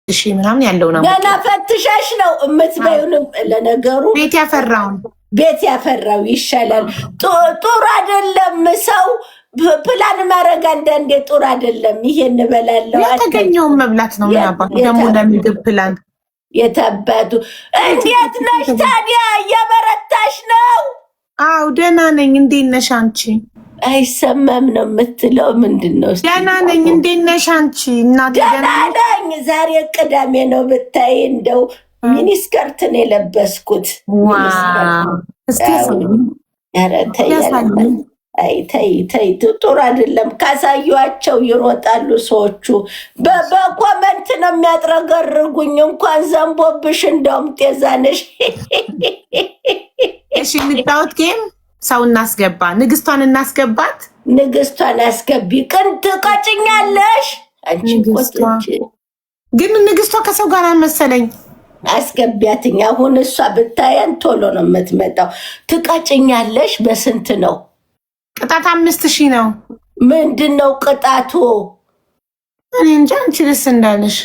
ሺህ ምናምን ያለው ነው። ገና ፈትሻሽ ነው እምትበይውንም ለነገሩ ቤት ያፈራው ይሻላል። ጥሩ አይደለም ሰው ፕላን ማድረግ አንዳንዴ ጥሩ አይደለም። ይሄን እበላለሁ የተገኘውን መብላት ነው። ምን አባቱ ደግሞ ለምግብ ፕላን የታባቱ። እንዴት ነሽ ታዲያ? እየበረታሽ ነው? አው ደህና ነኝ። እንዴት ነሽ አንቺ? አይሰማም ነው የምትለው? ምንድን ነው? ደህና ነኝ። እንዴት ነሽ አንቺ? እናቴ ደህና ነኝ። ዛሬ ቅዳሜ ነው ብታይ፣ እንደው ሚኒስከርት ነው የለበስኩት። ተይ ጥሩ አይደለም። ካሳዩአቸው ይሮጣሉ ሰዎቹ። በኮመንት ነው የሚያጥረገርጉኝ። እንኳን ዘንቦብሽ እንደውም ጤዛነሽ። እሺ እንጫወት ጌም። ሰው እናስገባ። ንግስቷን እናስገባት። ንግስቷን አስገቢ። ቅንት ቀጭኛለሽ አንቺ ቆጥች። ግን ንግስቷ ከሰው ጋር መሰለኝ። አስገቢያትኝ። አሁን እሷ ብታየን ቶሎ ነው የምትመጣው። ትቀጭኛለሽ። በስንት ነው ቅጣት? 5000 ነው። ምንድን ነው ቅጣቱ? እኔ እንጃ። አንቺ ደስ እንዳለሽ።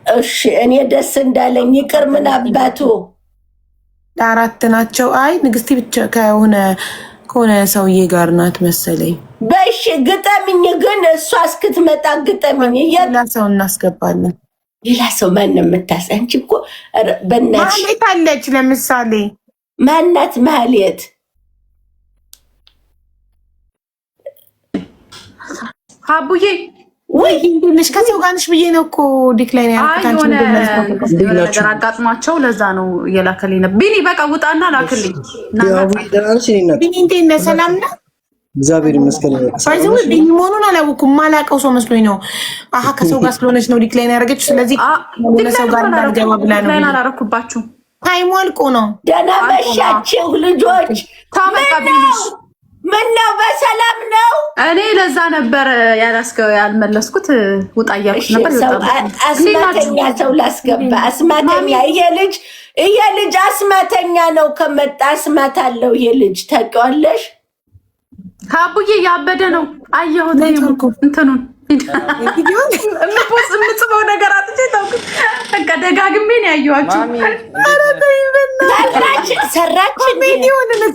እሺ እኔ ደስ እንዳለኝ ይቅር። ምን አባቱ 4 ናቸው። አይ ንግስቲ ብቻ ከሆነ ሰውዬ ጋር ናት መሰለኝ። በሽ ግጠምኝ። ግን እሷ እስክትመጣ ግጠምኝ። ሌላ ሰው እናስገባለን። ሌላ ሰው ማን የምታስ? አንቺ እኮ በእናትሽ ማህሌት አለች ለምሳሌ። ማናት ማህሌት? አቡዬ ወይ እንዴሽ ከሰው ጋር ነሽ ብዬ ነው እኮ ዲክላይን ያልኩት። ነገር አጋጥሟቸው ለዛ ነው የላከልኝ ነው። ቢኒ በቃ ውጣና ላክልኝ። ቢኒ እንዴት ነህ? ሰላም ነህ? እግዚአብሔር ይመስገን። ባይዘው ቢኒ መሆኑን አላወኩም። ማላውቀው ሰው መስሎኝ ነው። አሃ ከሰው ጋር ስለሆነች ነው ዲክላይን ያደረገችው። ስለዚህ ለሰው ጋር እንዳልገባ ብላ ነው። ዲክላይን አላረኩባችሁ። ታይሙ አልቆ ነው። ደህና መሻችሁ ልጆች። ምነው በሰላም ነው? እኔ ለዛ ነበር ያልመለስኩት። ውጣ እያልኩት ነበር። አስማተኛ ሰው ላስገባ። አስማተኛ ይሄ ልጅ አስማተኛ ነው። ከመጣ አስማት አለው ይሄ ልጅ። ታውቂዋለሽ? አቡዬ ያበደ ነው። አየሁት እንትኑን የምጽፈው ነገር አጥቼ ታውቅ። በቃ ደጋግሜ ነው ያየኋችሁ።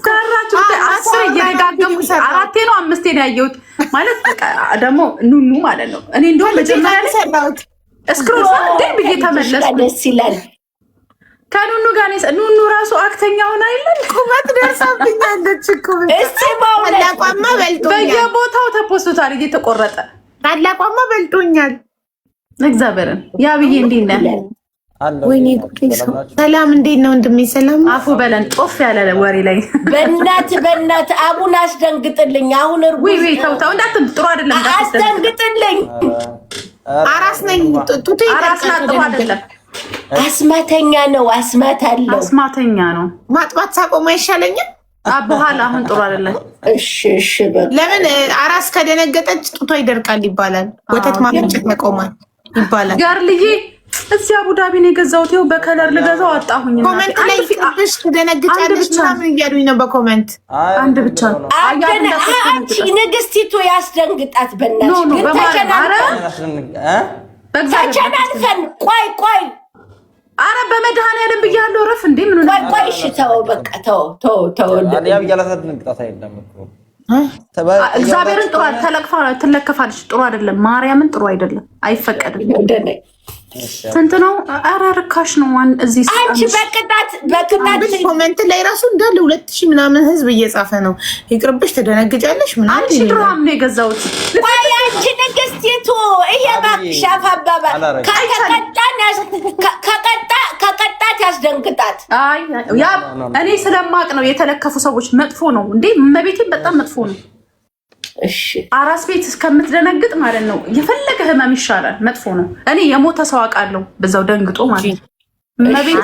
ሰራችን አስር እየደጋገሙ 4 ነው 5 ነው ያየሁት። ማለት በቃ ደግሞ ኑኑ ማለት ነው። እኔ እንደውም መጀመሪያ ሰራሁት እስክሮል ብዬ ተመለስኩ። ደስ ይላል። ከኑኑ ጋር ኑኑ ራሱ አክተኛ ሆና አይደል? ቁመት ደርሳብኛለች እኮ። እስቲ ታላቋማ በልጦኛል። በየቦታው ተፖስቷል እየተቆረጠ። ታላቋማ በልጦኛል። እግዚአብሔርን ያ ብዬ እንዴት ነህ? ወይኔ ሰላም፣ እንዴት ነው ወንድሜ? ሰላም አፉ በለን ጦፍ ያለ ወሬ ላይ በእናት አቡን አስደንግጥልኝ። አሁን ወይ ተው እንዳትል፣ ጥሩ አይደለም። አስደንግጥልኝ። አራስ ነኝ። ጡቴ አራስ ናት። ጥሩ አይደለም። አስማተኛ ነው። አስማት አለው። አስማተኛ ነው። ማጥባት ሳቆም አይሻለኝም? በኋላ አሁን ጥሩ አይደለም። እሺ ለምን አራስ ከደነገጠች ጡቷ ይደርቃል ይባላል። ወተት ማመንጨት ያቆማል ይባላል። ጋርልዬ እዚህ አቡዳቢ ነው የገዛሁት። ይኸው በከለር ልገዛው አጣሁኝ። ኮሜንት ላይ ፍቅርሽ ትደነግጫለሽ ምናምን እያሉኝ ነው በኮሜንት። አንድ ብቻ ነው። አንቺ ንግስቲቱ ያስደንግጣት በእናትሽ። ግን ተቸናንፈን ቆይ አረ በመድኃኒዓለም ብያለሁ። ረፍ እንዴ ምን ነው? ቆይ እሺ ተው በቃ ተው። እግዚአብሔርን ጥሩ ትለከፋለች። ጥሩ አይደለም። ማርያምን ጥሩ አይደለም። አይፈቀድም። ስንት ነው? አረ ርካሽ ነው። እዚህ አንቺ በቅጣት ኮሜንት ላይ ራሱ እንዳለ 2000 ምናምን ህዝብ እየጻፈ ነው። ይቅርብሽ ትደነግጫለሽ ምናምን። አንቺ ድራም ነው የገዛሁት። ቆይ አንቺ ንግስቲቱ ይሄ እባክሽ አፋባባ ከቀጣት ያስደንግጣት። አይ ያ እኔ ስለማቅ ነው። የተለከፉ ሰዎች መጥፎ ነው እንዴ? መቤቴን በጣም መጥፎ ነው። እሺ አራስ ቤት እስከምትደነግጥ ማለት ነው። የፈለገ ህመም ይሻላል። መጥፎ ነው። እኔ የሞተ ሰው አውቃለሁ በዛው ደንግጦ ማለት ነው። መቤት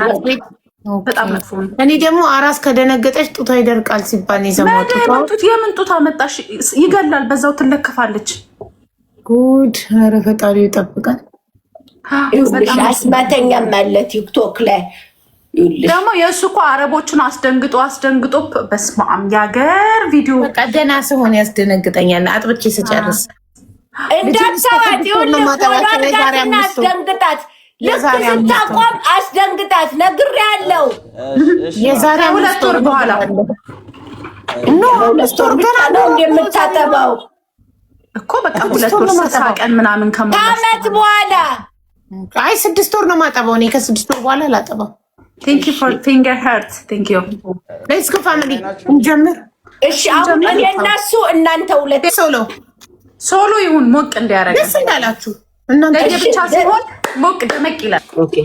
በጣም መጥፎ ነው። እኔ ደግሞ አራስ ከደነገጠች ጡቷ ይደርቃል ሲባል ይዘማጡት። የምን ጡት አመጣሽ? ይገላል። በዛው ትለከፋለች። ጉድ! ኧረ ፈጣሪ ይጠብቃል። አስማተኛም አለ ቲክቶክ ላይ ደግሞ የእሱ እኮ አረቦቹን አስደንግጦ በስመ አብ የሀገር ቪዲዮ በቃ ደህና ስሆን ያስደነግጠኛል። አጥብቼ ስጨርስ እንዳታዋት ይኸውልህ አስደንግጣት። ልክ ስታቆም አስደንግጣት ነግሬያለሁ። የዛሬ 2 ወር በኋላ ኖ 2 ወር ገና ነው እንደምታጠባው እኮ በቃ 2 ወር 60 ቀን ምናምን ከዓመት በኋላ። አይ 6 ወር ነው ማጠባው እኔ ከ6 ወር በኋላ ላጠባው። Thank you for finger heart. Thank you. Let's go family. እንጀምር። እሺ አሁን እኔ እና እሱ እናንተ ሁለት ሶሎ ይሁን ሞቅ እንዲያረጋ ደስ እንዳላችሁ እናንተ ብቻ ሲሆን ሞቅ ደመቅ ይላል። ኦኬ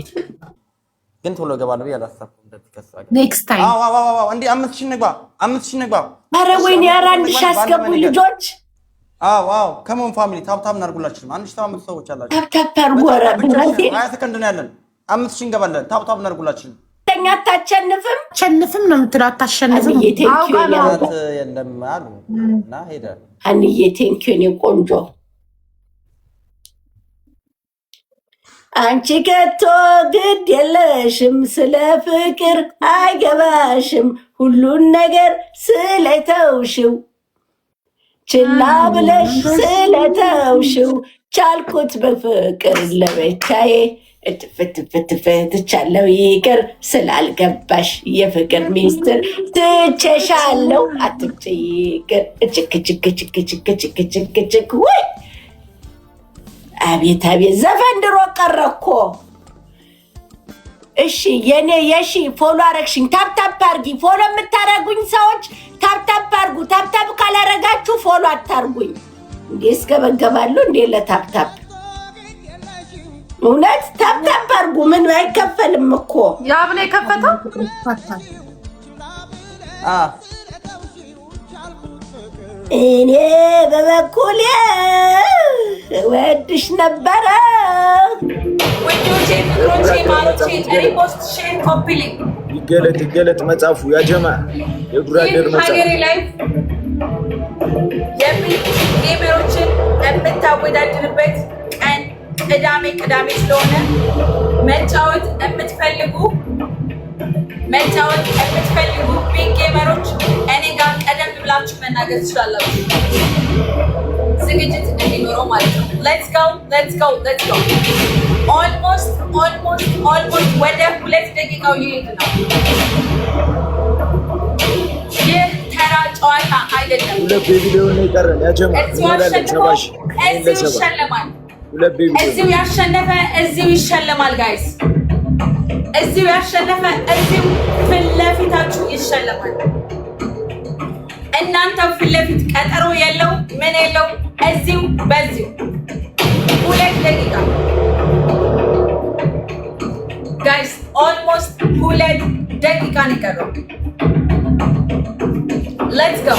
ግን ቶሎ ገባለሁ ያላሳፈው እንደተከሳ ኔክስት ታይም አዎ እንዴ 5000 ንግባ። ኧረ ወይኔ ኧረ 1000 አስገቡ ልጆች። አዎ ከሞን ፋሚሊ ታፕታፕ እናርጉላችሁ። 1700 ሰዎች አላችሁ። ታፕታፕ አርጉ። ኧረ ብራቴ 20 ሰከንድ ነው ያለን። 5000 እንገባለን። ታፕታፕ እናርጉላችሁ። ተኛ አታሸንፍም ነው የምትለው። አታሸንፍም የለም አሉ እና ሄደ አንዬ ቴንኪው ነው ቆንጆ። አንቺ ከቶ ግድ የለሽም ስለ ፍቅር አይገባሽም ሁሉን ነገር ስለተውሽው ችላ ብለሽ ስለተውሽው ቻልኩት በፍቅር ለብቻዬ እትፍትፍትፍትቻለው ይቅር ስላልገባሽ የፍቅር ሚስጥር ትቼሻለው አትምጪ ይቅር እችክ ወይ አቤት ዘፈን ድሮ ቀረ እኮ። እሺ የኔ የሺ ፎሎ አረግሽኝ። ታፕታፕ አርጊ። ፎሎ የምታረጉኝ ሰዎች ታፕታፕ አርጉ። ታፕታፕ ካላረጋችሁ ፎሎ አታርጉኝ። እንዴ እስገበገባለሁ እንዴ ለታፕታፕ እውነት ታፕታፕ አርጉ። ምን አይከፈልም እኮ ያብ ነው የከፈተው። እኔ በበኩሌ ወድሽ ነበረ። ወንዶቼ ፍቅሮቼ ማሮቼ ሪፖስት ሼር ኮፒ ሊንክ ይገለጥ መጽሐፉ ያጀማ የጉራዴር መጽሐፍ ሀገሬ ላይ ጌመሮችን የምታወዳድርበት ቀን ቅዳሜ ስለሆነ መጫወት የምትፈልጉ ቢግ ጌመሮች እኔ ጋር ቀደም ብላችሁ መናገር ትችላላችሁ። ዝግጅት እንዲኖረው ማለት ነው። ሌትስ ጎ ኦልሞስት ወደ 2 ደቂቃው ይሄድ ነው። ይህ ተራ ጨዋታ አይደለም። 2 ቢሊዮን ነው የቀረን ያጀማ እዚሁ ይሸለማል። እዚሁ ያሸነፈ እዚሁ ይሸለማል። ጋይስ እዚሁ ያሸነፈ እዚሁ ፊት ለፊታችሁ ይሸለማል። እናንተው ፊት ለፊት ቀጠሮ የለው ምን የለው እዚሁ በዚሁ 2 ደቂቃ ጋይስ ኦልሞስት 2 ደቂቃ ነው የቀረው። ሌትስ ጎ።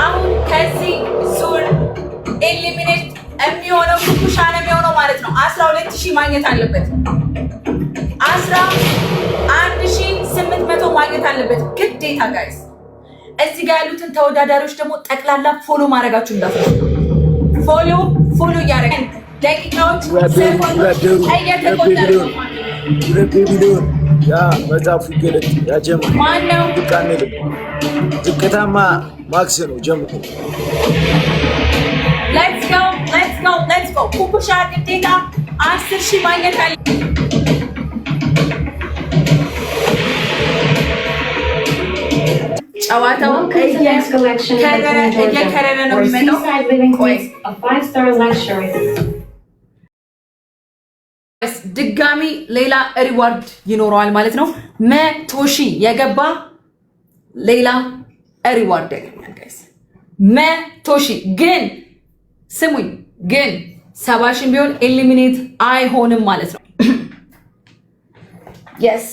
አሁን ከዚህ ዙር ኤሊሚኔት የሚሆነው ኩኩሻ ነው የሚሆነው ማለት ነው። 12000 ማግኘት አለበት። 11800 ማግኘት አለበት ግዴታ ጋይስ። እዚህ ጋር ያሉትን ተወዳዳሪዎች ደግሞ ጠቅላላ ፎሎ ማድረጋችሁ እንዳትረሱ። ፎሎ እያደረግን ደቂቃዎች እየተቆጠሩ 2 ቢሊዮን ያ መጽሐፉ ይገለጥ ያጀማ ማነው ዱቃኔል ዝቅታማ ማክስ ነው ጀምሮ ሌትስ ጎ ኩኩሻ ግዴታ 10000 ማግኘት አለ። ጨዋታው እየከረረ ነው የሚመጣው። ድጋሚ ሌላ ሪዋርድ ይኖረዋል ማለት ነው። 100,000 የገባ ሌላ ሪዋርድ ያገኛል ጋይስ። 100,000 ግን ስሙኝ፣ ግን 70,000 ቢሆን ኤሊሚኔት አይሆንም ማለት ነው። የስ